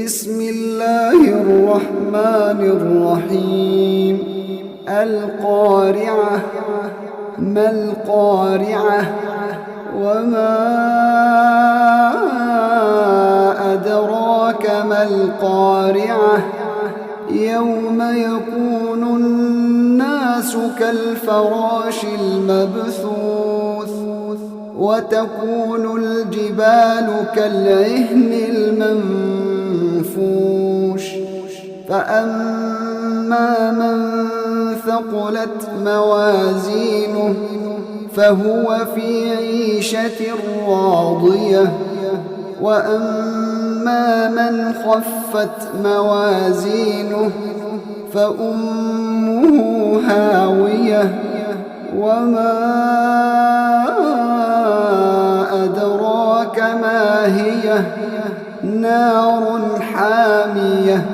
بسم الله الرحمن الرحيم القارعة ما القارعة وما أدراك ما القارعة يوم يكون الناس كالفراش المبثوث وتكون الجبال كالعهن المنفوش فأما من ثقلت موازينه فهو في عيشة راضية وأما من خفت موازينه فأمه هاوية وما أدراك ما هي نار حامية